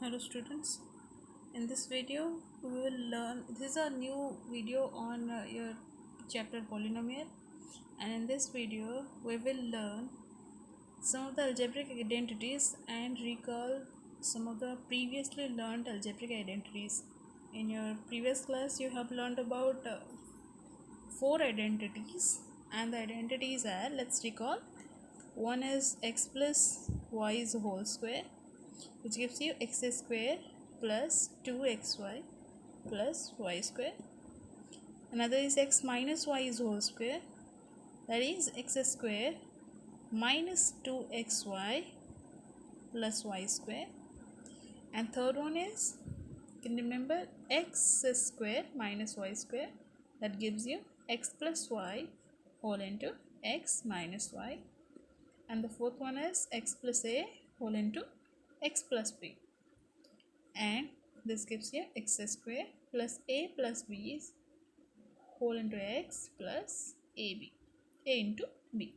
Hello students, in this video we will learn, this is a new video on your chapter polynomial, and in this video we will learn some of the algebraic identities and recall some of the previously learned algebraic identities. In your previous class you have learned about 4 identities, and the identities are, let's recall. One is x plus y is whole square, which gives you x square plus 2xy plus y square. Another is x minus y is whole square, that is x square minus 2xy plus y square. And third one is, you can remember, x square minus y square, that gives you x plus y whole into x minus y. And the fourth one is x plus a whole into x plus b, and this gives you x square plus a plus b is whole into x plus a into b.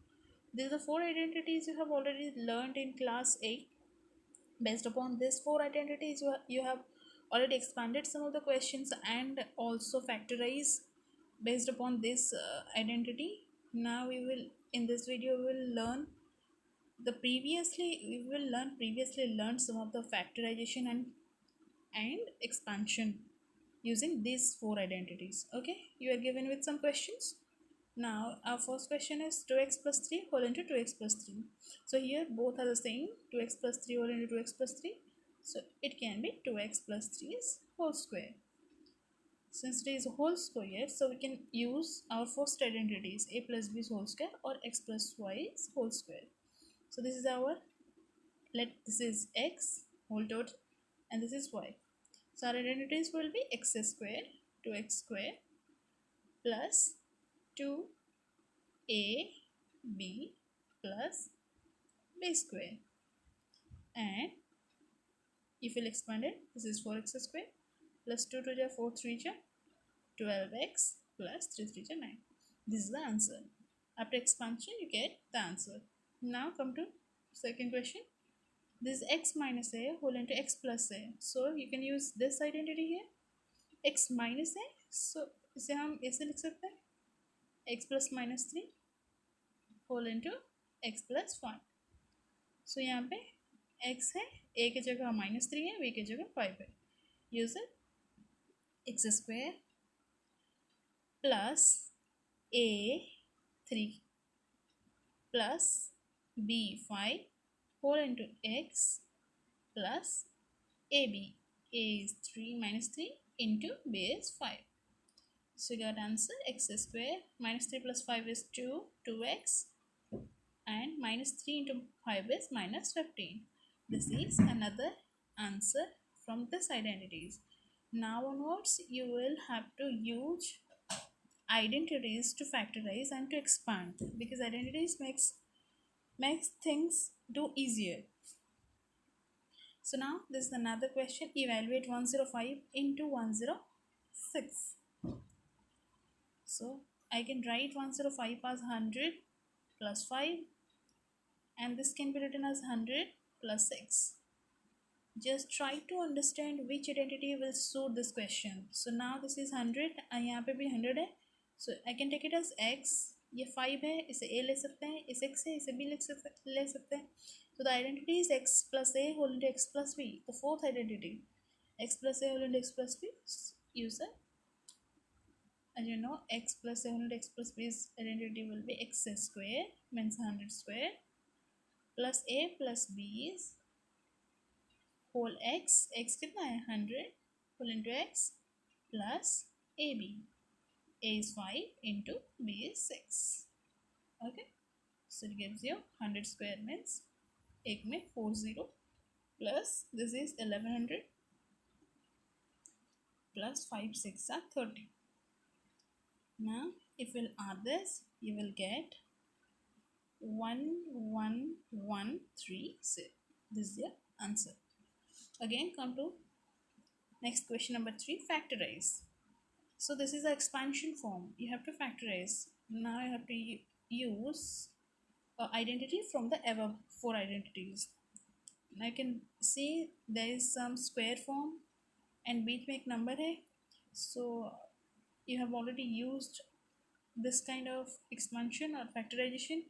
These are the 4 identities you have already learned in class 8. Based upon these 4 identities, you have already expanded some of the questions and also factorize based upon this identity. Now we will, in this video, we will learn previously learned some of the factorization and expansion using these 4 identities. Okay, you are given with some questions. Now our first question is 2x plus 3 whole into 2x plus 3. So here both are the same, 2x plus 3 whole into 2x plus 3. So it can be 2x plus 3 is whole square. Since it is a whole square, so we can use our first identities, a plus b is whole square or x plus y is whole square. So this is our, this is x whole total and this is y. So our identities will be x square, 2x square plus 2ab plus b square. And if we'll expand it, this is 4x square plus 2 to the 4 3 ja 12x plus 3 3 ja 9. This is the answer. After expansion, you get the answer. Now come to second question. This is x minus a whole into x plus a. So you can use this identity here, x minus a. So इसे हम ऐसे लिख सकते हैं, x plus minus 3 whole into x plus 1. So यहाँ पे x है, a की जगह -3 है, b की जगह 5 है. Use it, x square plus a 3 plus b 5 whole into x plus ab. A is 3 minus 3 into b is 5. So you got answer, x square minus 3 plus 5 is 2, 2x, and minus 3 into 5 is minus 15. This is another answer from this identities. Now onwards, you will have to use identities to factorize and to expand, because identities makes things do easier. So now this is another question. Evaluate 105 into 106. So I can write 105 as 100 plus 5, and this can be written as 100 plus 6. Just try to understand which identity will suit this question. So now this is 100 and यहाँ पे भी 100 है. So I can take it as x. ये 5 है, इसे a ले सकते हैं, इसे x है, इसे b ले सकते हैं. So the identity is x plus a whole into x plus b. The fourth identity, x plus a whole into x plus b. Use it. And you know, x plus a whole into x plus b's identity will be x square, means 100 square, plus a plus b is whole x कितना है 100 whole into x plus ab. A is 5 into b is 6. Okay, so it gives you 100 square means एक में 40 plus this is 1100 plus 5 6 are 30. Now if we'll add this, you will get 1136. This is your answer. Again, come to next question number 3, factorize. So this is the expansion form. You have to factorize. Now you have to use identity from the above 4 identities. I can see there is some square form and बीच में एक number है. So you have already used this kind of expansion or factorization.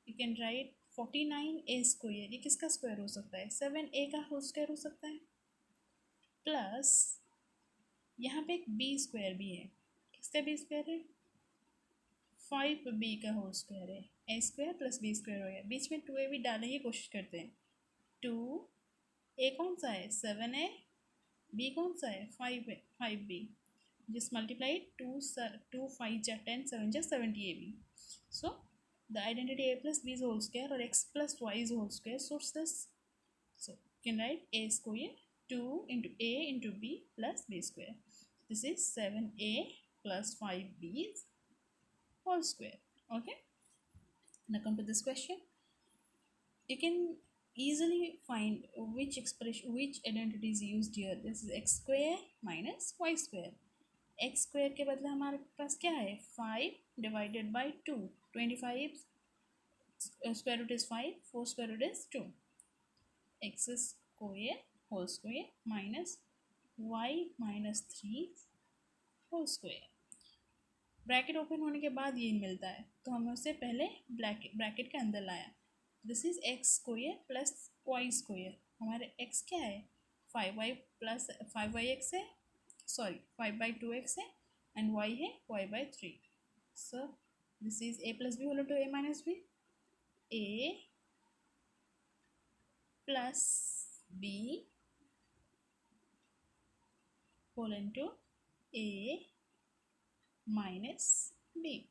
You can write 49a square. ये किसका square हो सकता है? 7a का whole square हो सकता है, प्लस यहाँ पे एक b स्क्वायर भी है. किसका b स्क्वायर है? 5b का होल स्क्वायर है. a square plus b square हो गया. बीच में 2a भी डालने की कोशिश करते हैं. 2a कौन सा है? 7a. b कौन सा है? 5b. just multiply 2 5 जा 10 7 जा 70ab. So the identity a plus b is whole square or x plus y is whole square suits this. So you can write a square 2 into a into b plus b square. This is 7a plus 5b whole square. Okay, now come to this question. You can easily find which expression, which identity is used here. This is x square minus y square. x square के बदले हमारे पास क्या है? 5 divided by 2. 25 square root is 5, 4 square root is 2. x square whole square minus y minus 3 whole square. Bracket open होने के बाद ये मिलता है, तो हमने उसे पहले ब्रैकेट के अंदर लाया. This is X square plus Y square. हमारे एक्स क्या है? 5y प्लस 5yx है, सॉरी 5/2x है, एंड y है y/3. So this is a plus B whole to a minus B. a plus b whole into a minus B.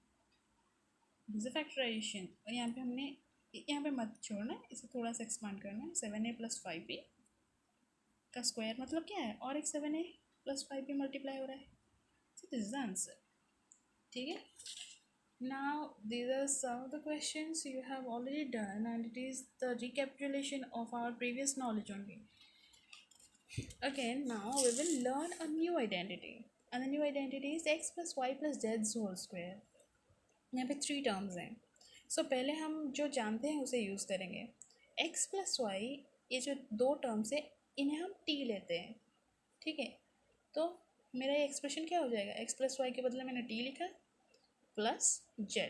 This is factorisation. और यहाँ पे हमने, यहाँ पे मत छोड़ना, इसे थोड़ा सा एक्सपांड करना है. 7a प्लस 5b का स्क्वायर मतलब क्या है? और एक 7a प्लस 5b मल्टीप्लाई हो रहा है. सो दिस इज द आंसर. ठीक है. Now these are some of the questions you have already done and it is the recapitulation of our previous knowledge only. Again, now we will learn a new identity. And the new identity is x plus y plus z whole square. यहाँ पे 3 terms हैं. सो पहले हम जो जानते हैं उसे use करेंगे. x प्लस वाई, ये जो 2 टर्म्स है इन्हें हम t लेते हैं. ठीक है. तो मेरा ये एक्सप्रेशन क्या हो जाएगा? x प्लस वाई के बदले मैंने t लिखा प्लस z,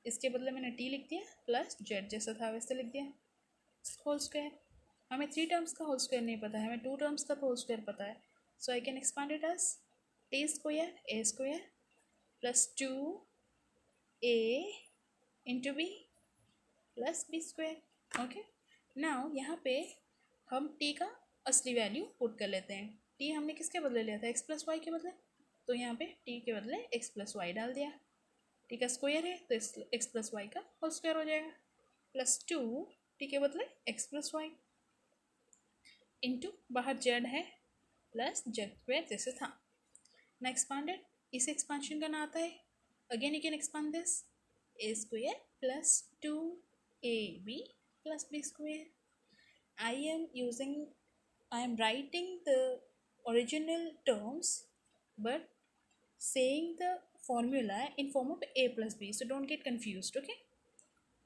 इसके बदले मैंने t लिख दिया प्लस z, जैसा था वैसे लिख दिया, होल स्क्वायर. हमें 3 टर्म्स का होल स्क्वायर नहीं पता है, हमें 2 टर्म्स का होल स्क्वायर पता है. So I can expand it as t square a square plus 2a into b plus b square. Okay. Now यहाँ पे हम t का असली वैल्यू पुट कर लेते हैं. t हमने किसके बदले लिया था? x प्लस वाई के बदले. तो यहाँ पे t के बदले x प्लस वाई डाल दिया. t का स्क्वायर है तो x प्लस वाई का होल स्क्वायर हो जाएगा, प्लस 2 t के बदले x प्लस वाई इंटू बाहर z है प्लस z स्क्वायर जैसे था. ना एक्सपांडेड, इसे एक्सपांशन करना आता है. Again you can expand this. a square plus 2ab plus b square. I am writing the original terms but saying the formula in form of a plus b, so don't get confused. Okay,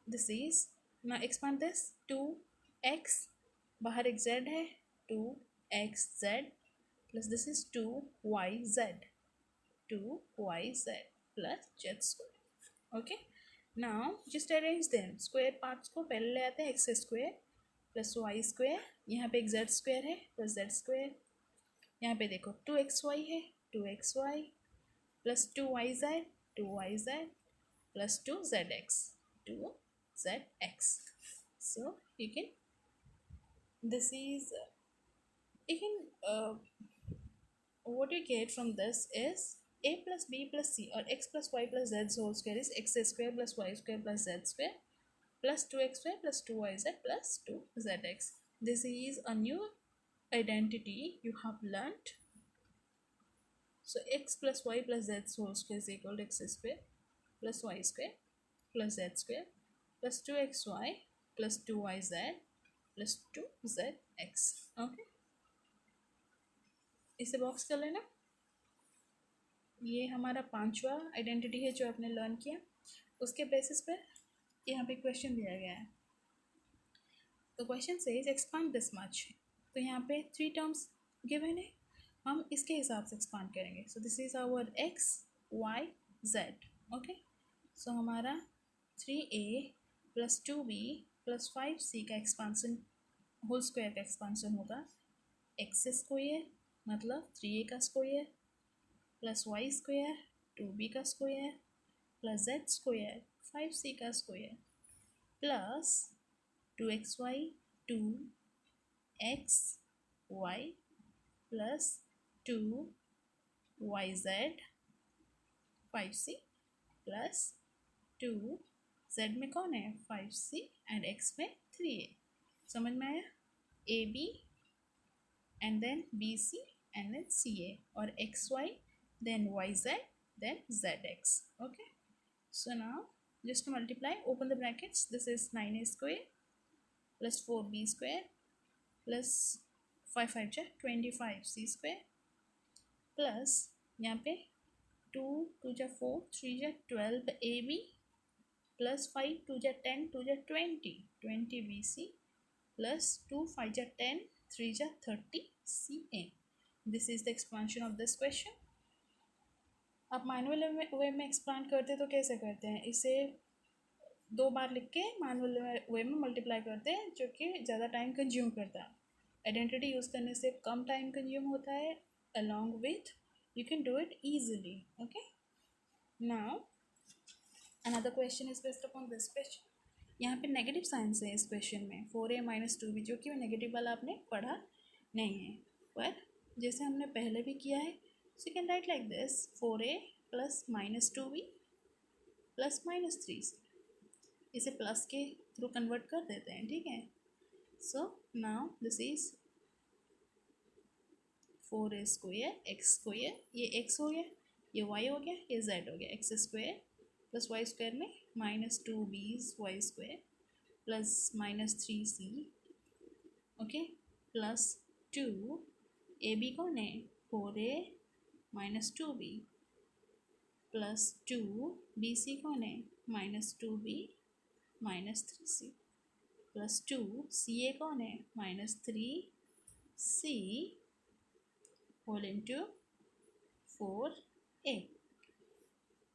this is, now expand this. 2x बाहर एक z है, 2xz plus this is 2yz plus z square. Okay, now just arrange them. Square parts को पहले ले आते हैं. X square plus Y square, यहाँ पे एक जेड स्क्वायर है प्लस जेड स्क्वायर. यहाँ पे देखो 2xy है, 2xy प्लस 2yz प्लस 2zx. So you can, this is, you can what you get from this is a plus b plus c or x plus y plus z whole square is x square plus y square plus z square plus 2xy plus 2yz plus 2zx. This is a new identity you have learnt. So x plus y plus z whole square is equal to x square plus y square plus z square plus 2xy plus 2yz plus 2zx. Okay, इसे box कर लेना. ये हमारा 5वां identity है जो आपने learn किया. उसके बेसिस पर यहाँ पे क्वेश्चन दिया गया है. तो क्वेश्चन से एक्सपांड दिस मच, तो यहाँ पे 3 टर्म्स गिवन है, हम इसके हिसाब से एक्सपांड करेंगे. So this is our x y z. Okay, so हमारा 3a plus 2b plus 5c का एक्सपांसन होल स्क्वायर का एक्सपांसन होगा एक्स स्क्वायर मतलब 3a का square plus Y square 2b का square plus Z square 5c का square plus 2xy 2xy प्लस 2yz 5c plus 2z में कौन है 5c एंड x में 3a. समझ में आया? ab and then bc and then ca or xy then yz then zx. Okay, so now just to multiply, open the brackets, this is 9a square plus 4b square plus 5 5 जा 25c square plus यहाँ पे 2 2 जा 4 3 जा 12ab plus 5 2 जा 10 2 जा 20bc plus 2 5 जा 10 3 जा 30ca. This is the expansion of this question. आप मैनुअल वे में एक्सपांड करते तो कैसे करते हैं? इसे 2 बार लिख के मैनुअल वे में मल्टीप्लाई करते हैं, जो कि ज़्यादा टाइम कंज्यूम करता है. आइडेंटिटी यूज़ करने से कम टाइम कंज्यूम होता है, along with you can do it easily. Okay, now another question is based upon this question. यहाँ पे नेगेटिव साइंस है इस क्वेश्चन में 4a माइनस 2b, जो कि नेगेटिव वाला आपने पढ़ा नहीं है, पर जैसे हमने पहले भी किया है, so you can write like this 4a plus minus 2b plus minus 3c. इसे प्लस के थ्रू कन्वर्ट कर देते हैं. ठीक है, so now this is 4a square X square, ये x हो गया, ये y हो गया, ये z हो गया, x square plus Y square में minus 2b y square plus minus 3c. Okay, plus 2ab कौन है 4a minus 2b plus 2bc कौन है minus 2b minus 3c plus 2ca कौन है minus 3c whole into 4a.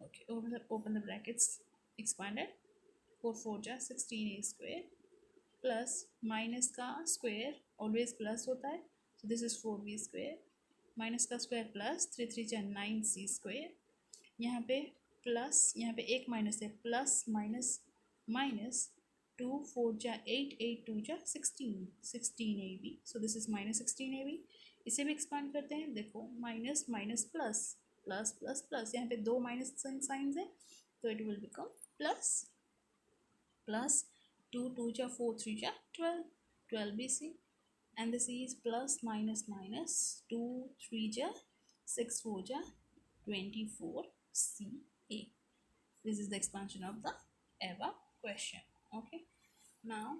Okay, open the brackets, expanded 4 4 जा 16a square plus minus का square always plus होता है, so this is 4b square minus का square plus 3 3 जा 9c square. यहाँ पे प्लस, यहाँ पे एक माइनस है, प्लस माइनस माइनस 2 4 जा 8 8 2 जा 16ab, so this is minus 16ab. इसे भी एक्सपांड करते हैं. देखो minus minus plus plus plus plus, यहाँ पे 2 माइनस साइंस है, तो it will become plus plus 2 2 जा 4 3 जा 12bc and this is plus minus minus 2 3 जा 6 4 जा 24ca. This is the expansion of the ever question. Okay, now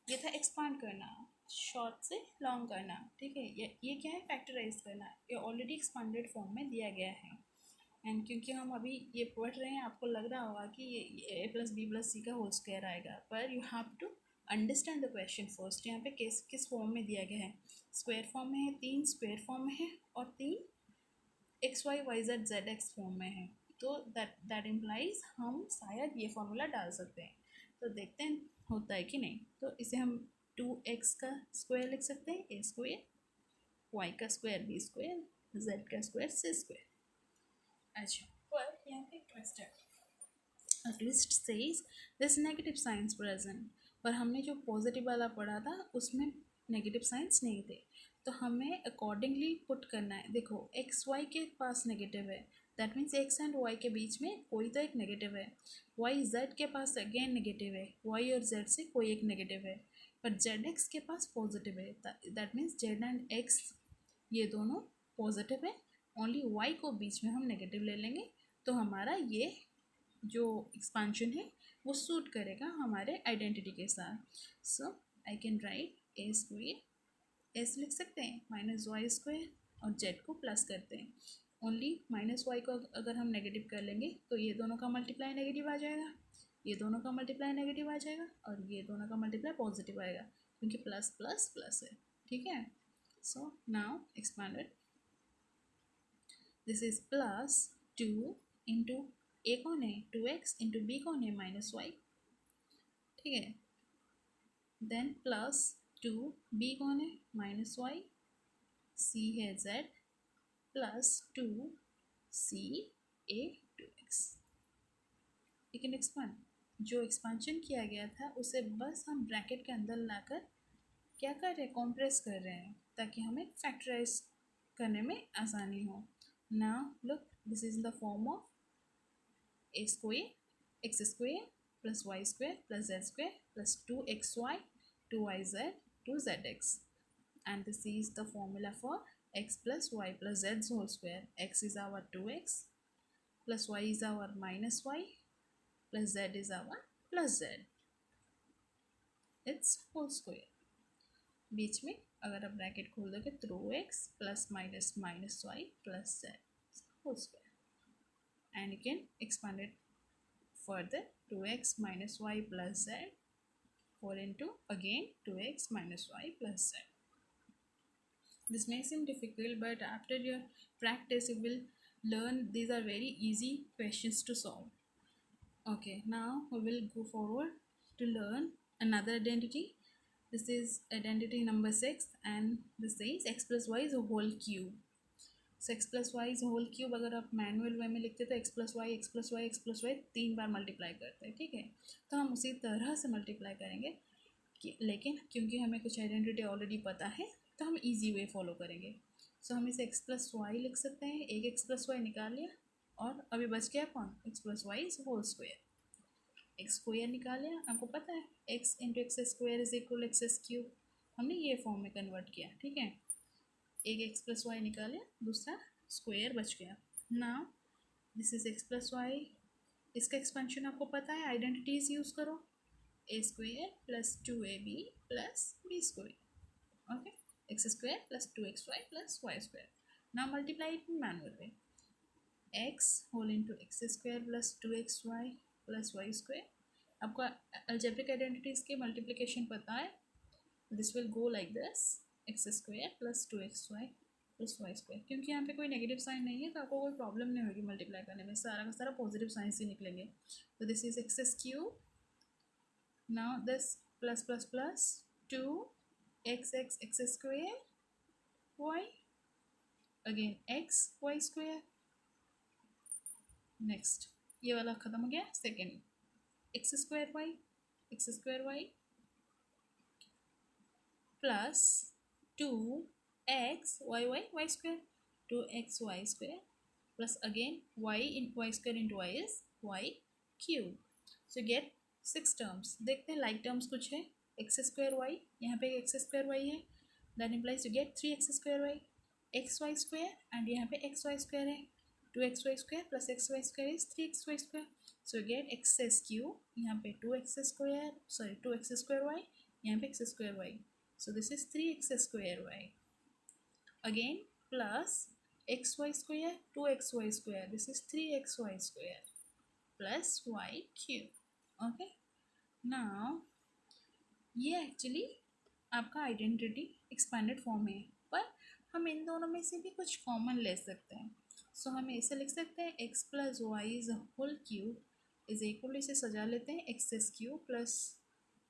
ये था एक्सपांड करना, शॉर्ट से लॉन्ग करना. ठीक है, ये क्या है फैक्टराइज करना. ये ऑलरेडी एक्सपांडेड फॉर्म में दिया गया है, एंड क्योंकि हम अभी ये पढ़ रहे हैं, आपको लग रहा होगा कि ये a plus B plus C का होल स्क्वायर आएगा, पर you have to understand the question first. यहाँ पे किस फॉर्म में दिया गया है? स्क्वायर फॉर्म में है, 3 स्क्वायर फॉर्म में है और 3 xy yz zx फॉर्म में है. तो दैट इम्प्लाइज हम शायद ये फॉर्मूला डाल सकते हैं. तो देखते हैं होता है कि नहीं. तो इसे हम 2x का स्क्वायर लिख सकते हैं a स्क्वायर, y का स्क्वायर b स्क्वायर, z का स्क्वायर c स्क्वायर. अच्छा, पर यहाँ पे ट्विस्ट है. Twist says this negative science present, पर हमने जो पॉजिटिव वाला पढ़ा था उसमें नेगेटिव साइंस नहीं थे, तो हमें अकॉर्डिंगली पुट करना है. देखो एक्स वाई के पास नेगेटिव है, that means X and Y के बीच में कोई तो एक नेगेटिव है. वाई जेड के पास अगेन नेगेटिव है, वाई और जेड से कोई एक नेगेटिव है, पर जेड एक्स के पास पॉजिटिव है. That means Z and x ये दोनों पॉजिटिव है, ओनली वाई को बीच में हम नेगेटिव ले लेंगे, तो हमारा ये जो एक्सपांशन है वो सूट करेगा हमारे आइडेंटिटी के साथ. So I can write a square, एस लिख सकते हैं, माइनस वाई स्क्वायर और जेड को प्लस करते हैं. ओनली माइनस वाई को अगर हम नेगेटिव कर लेंगे तो ये दोनों का मल्टीप्लाई नेगेटिव आ जाएगा, ये दोनों का मल्टीप्लाई नेगेटिव आ जाएगा और ये दोनों का मल्टीप्लाई पॉजिटिव आएगा. क्योंकि प्लस प्लस प्लस है, ठीक है। So now expanded, this is plus two into a कौन है 2x इंटू बी कौन है -y, ठीक है। देन प्लस टू बी कौन है -y, सी है z plus two C A 2x। You can expand, जो एक्सपांशन किया गया था उसे बस हम ब्रैकेट के अंदर लाकर क्या कर रहे हैं, कॉम्प्रेस कर रहे हैं ताकि हमें फैक्टराइज करने में आसानी हो। Now look, this is in the form of a square X square plus Y square plus Z square plus 2xy 2yz 2zx, and this is the formula for x plus y plus z whole square. X is our 2x plus y is our minus y plus z is our plus z, its whole square। बीच में अगर आप bracket खोल दोगे through X plus minus minus Y plus Z whole square, and you can expand it further 2x minus y plus z 4 into again 2x minus y plus z. This may seem difficult, but after your practice you will learn these are very easy questions to solve. Okay, now we will go forward to learn another identity. This is identity number 6 and this is x plus y is a whole cube. So x plus y is whole cube अगर आप manual way में लिखते तो x plus Y X plus Y X plus Y 3 बार multiply करते हैं, ठीक है। तो हम उसी तरह से मल्टीप्लाई करेंगे लेकिन क्योंकि हमें कुछ आइडेंटिटी ऑलरेडी पता है तो हम इजी वे फॉलो करेंगे। सो हम इसे x प्लस वाई लिख सकते हैं, एक x प्लस वाई निकाल लिया और अभी बच गया कौन, x plus Y is whole square. X square निकाल लिया, आपको पता है x into x square is equal X cube, हमने ये फॉर्म में कन्वर्ट किया, ठीक है। एक एक्स प्लस वाई निकाले, दूसरा स्क्वायर बच गया। Now this is x plus y, इसका एक्सपेंशन आपको पता है, आइडेंटिटीज यूज करो, a square plus 2ab plus b square, okay, x square plus 2xy plus Y square. Now multiply it in manual way, x whole into x square plus 2xy plus Y square. आपको algebraic identities के multiplication पता है, this will go like this, x square plus 2xy plus Y square. क्योंकि यहाँ पे कोई negative sign नहीं है तो आपको कोई प्रॉब्लम नहीं होगी मल्टीप्लाई करने में, सारा का सारा पॉजिटिव साइंस ही निकलेंगे। तो this is X cube, now this plus plus plus 2x X square Y again X Y square. Next ये वाला खत्म हो गया, second X square Y plus 2x y square 2xy square plus again y in y square into y is y cube. So get 6 terms. देखते हैं like terms कुछ है, x square y, यहाँ पे x square y है, that implies you get 3x square y, xy square and यहाँ पे xy square है, 2xy square plus xy square is 3xy square. So you get x cube, यहाँ पे 2x square y, यहाँ पे x square y. So this is 3x square y. Again plus xy square 2xy square. This is 3xy square plus y cube. Okay. Now ये actually आपका identity expanded form है, पर हम इन दोनों में से भी कुछ कॉमन ले सकते हैं। सो हम इसे लिख सकते हैं x plus Y is whole cube is equal, इसे सजा लेते हैं x cube plus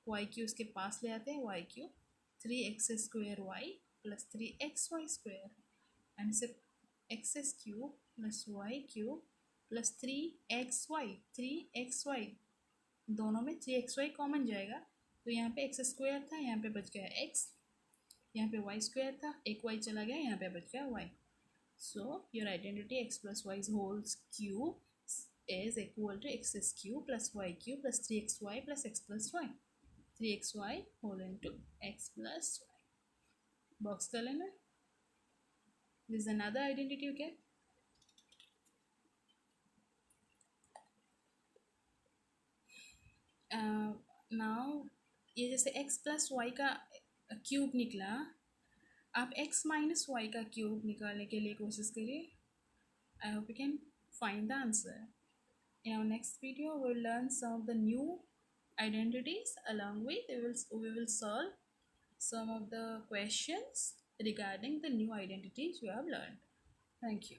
y cube, इसके पास ले आते हैं y cube, 3x square Y plus 3xy square and इसे x cube plus y cube plus 3xy दोनों में 3xy कॉमन जाएगा, तो यहाँ पे एक्स स्क्वायर था, यहाँ पे बच गया x, यहाँ पे वाई स्क्वायर था, एक y चला गया, यहाँ पे बच गया y। So your identity x plus Y whole cube is equal to x cube plus y cube plus 3xy plus x plus y, 3xy whole into x plus y. Box कर लेना, this is another identity you get. Now ये जैसे x plus Y का cube निकला, आप x minus Y का cube निकालने के लिए कोशिश करिए। I hope you can find the answer. In our next video, we will learn some of the new identities. Along with we will solve some of the questions regarding the new identities you have learned. Thank you.